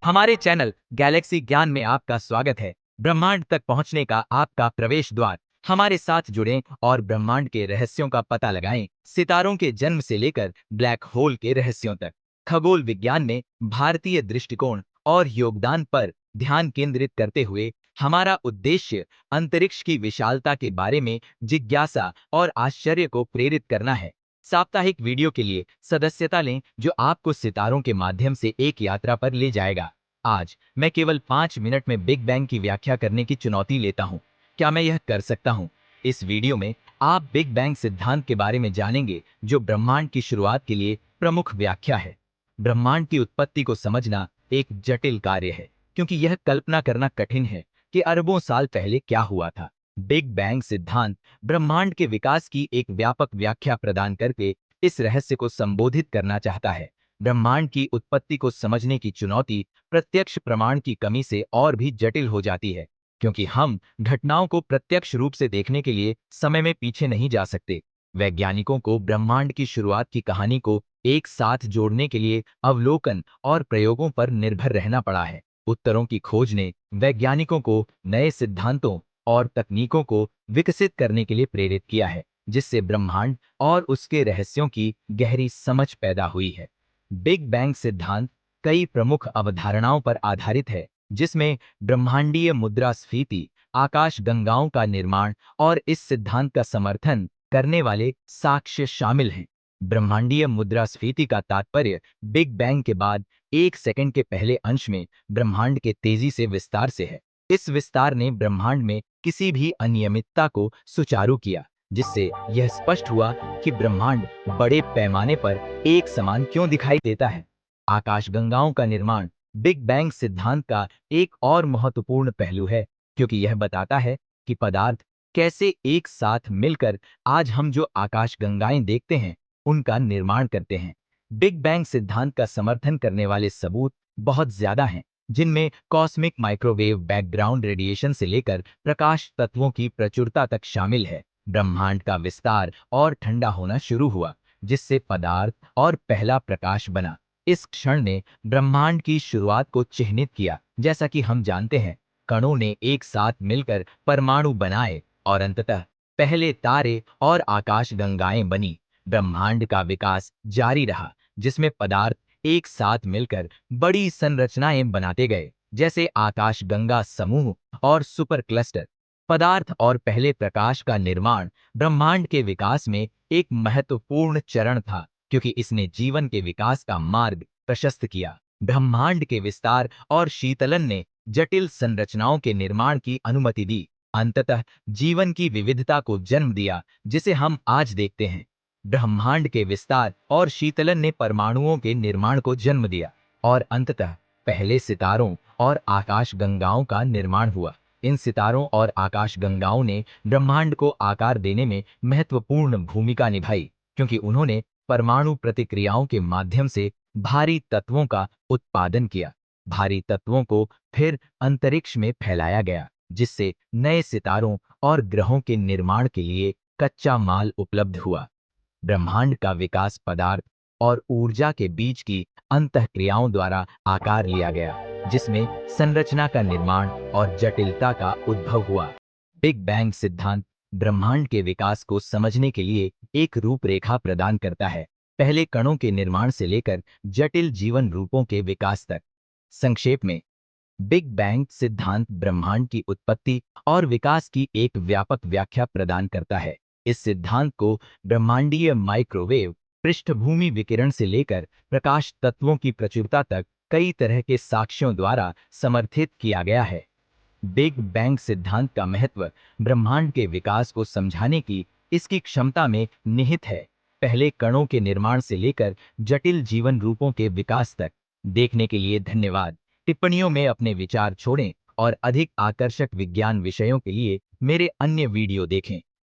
हमारे channel Galaxy ज्ञान में आपका स्वागत है। ब्रह्मांड तक पहुंचने का आपका प्रवेश द्वार। हमारे साथ जुड़ें और ब्रह्मांड के रहस्यों का पता लगाएं। सितारों के जन्म से लेकर ब्लैक होल के रहस्यों तक खगोल विज्ञान में भारतीय दृष्टिकोण और योगदान पर ध्यान केंद्रित करते हुए हमारा उद्देश्य अंतरिक्ष की विशालता के बारे में जिज्ञासा और आश्चर्य को प्रेरित करना है। साप्ताहिक वीडियो के लिए सदस्यता लें जो आपको सितारों के माध्यम से एक यात्रा पर ले जाएगा। आज मैं केवल 5 मिनट में बिग बैंग की व्याख्या करने की चुनौती लेता हूं। क्या मैं यह कर सकता हूं? इस वीडियो में आप बिग बैंग सिद्धांत के बारे में जानेंगे जो ब्रह्मांड की शुरुआत के लिए प्रमुख व्याख्या है। ब्रह्मांड की उत्पत्ति को समझना एक जटिल कार्य है क्योंकि यह कल्पना करना कठिन है कि अरबों साल पहले क्या हुआ था। बिग बैंग सिद्धांत ब्रह्मांड के विकास की एक व्यापक व्याख्या प्रदान करके इस रहस्य को संबोधित करना चाहता है। ब्रह्मांड की उत्पत्ति को समझने की चुनौती प्रत्यक्ष प्रमाण की कमी से और भी जटिल हो जाती है क्योंकि हम घटनाओं को प्रत्यक्ष रूप से देखने के लिए समय में पीछे नहीं जा सकते। वैज्ञानिकों को ब्रह्मांड की शुरुआत की कहानी को एक साथ जोड़ने के लिए अवलोकन और प्रयोगों पर निर्भर रहना पड़ा है। उत्तरों की खोज ने वैज्ञानिकों को नए सिद्धांतों और तकनीकों को विकसित करने के लिए प्रेरित किया है जिससे ब्रह्मांड और उसके रहस्यों की गहरी समझ पैदा हुई है। बिग बैंग सिद्धांत कई प्रमुख अवधारणाओं पर आधारित है जिसमें ब्रह्मांडीय मुद्रास्फीति, आकाश गंगाओं का निर्माण और इस सिद्धांत का समर्थन करने वाले साक्ष्य शामिल हैं। ब्रह्मांडीय मुद्रास्फीति का तात्पर्य बिग बैंग के बाद 1 सेकंड के पहले अंश में ब्रह्मांड के तेजी से विस्तार से है। इस विस्तार ने ब्रह्मांड में किसी भी अनियमितता को सुचारू किया जिससे यह स्पष्ट हुआ कि ब्रह्मांड बड़े पैमाने पर एक समान क्यों दिखाई देता है। आकाशगंगाओं का निर्माण बिग बैंग सिद्धांत का एक और महत्वपूर्ण पहलू है क्योंकि यह बताता है कि पदार्थ कैसे एक साथ मिलकर आज हम जो आकाशगंगाएं देखते हैं उनका निर्माण करते हैं। बिग बैंग सिद्धांत का समर्थन करने वाले सबूत बहुत ज्यादा हैं जिनमें कॉस्मिक माइक्रोवेव बैकग्राउंड रेडिएशन से लेकर प्रकाश तत्वों की प्रचुरता तक शामिल है। ब्रह्मांड का विस्तार और ठंडा होना शुरू हुआ जिससे पदार्थ और पहला प्रकाश बना। इस क्षण ने ब्रह्मांड की शुरुआत को चिह्नित किया। जैसा कि हम जानते हैं कणों ने एक साथ मिलकर परमाणु बनाए और अंततः पहले तारे और आकाशगंगाएं बनी। ब्रह्मांड का विकास जारी रहा जिसमें पदार्थ एक साथ मिलकर बड़ी संरचनाएं बनाते गए जैसे आकाशगंगा समूह और सुपर क्लस्टर। पदार्थ और पहले प्रकाश का निर्माण ब्रह्मांड के विकास में एक महत्वपूर्ण चरण था क्योंकि इसने जीवन के विकास का मार्ग प्रशस्त किया। ब्रह्मांड के विस्तार और शीतलन ने जटिल संरचनाओं के निर्माण की अनुमति दी। अंततः जीवन की विविधता को जन्म दिया जिसे हम आज देखते हैं। ब्रह्मांड के विस्तार और शीतलन ने परमाणुओं के निर्माण को जन्म दिया और अंततः पहले सितारों और आकाशगंगाओं का निर्माण हुआ। इन सितारों और आकाशगंगाओं ने ब्रह्मांड को आकार देने में महत्वपूर्ण भूमिका निभाई क्योंकि उन्होंने परमाणु प्रतिक्रियाओं के माध्यम से भारी तत्वों का उत्पादन किया। भारी तत्वों को फिर अंतरिक्ष में फैलाया गया जिससे नए सितारों और ग्रहों के निर्माण के लिए कच्चा माल उपलब्ध हुआ। ब्रह्मांड का विकास पदार्थ और ऊर्जा के बीच की अंतःक्रियाओं द्वारा आकार लिया गया जिसमें संरचना का निर्माण और जटिलता का उद्भव हुआ। बिग बैंग सिद्धांत ब्रह्मांड के विकास को समझने के लिए एक रूपरेखा प्रदान करता है, पहले कणों के निर्माण से लेकर जटिल जीवन रूपों के विकास तक। संक्षेप में बिग बैंग सिद्धांत ब्रह्मांड की उत्पत्ति और विकास की एक व्यापक व्याख्या प्रदान करता है। इस सिद्धांत को ब्रह्मांडीय माइक्रोवेव पृष्ठभूमि विकिरण से लेकर प्रकाश तत्वों की प्रचुरता तक कई तरह के साक्ष्यों द्वारा समर्थित किया गया है। बिग बैंग सिद्धांत का महत्व ब्रह्मांड के विकास को समझाने की इसकी क्षमता में निहित है, पहले कणों के निर्माण से लेकर जटिल जीवन रूपों के विकास तक। देखने के लिए धन्यवाद। टिप्पणियों में अपने विचार छोड़ें और अधिक आकर्षक विज्ञान विषयों के लिए मेरे अन्य वीडियो देखें।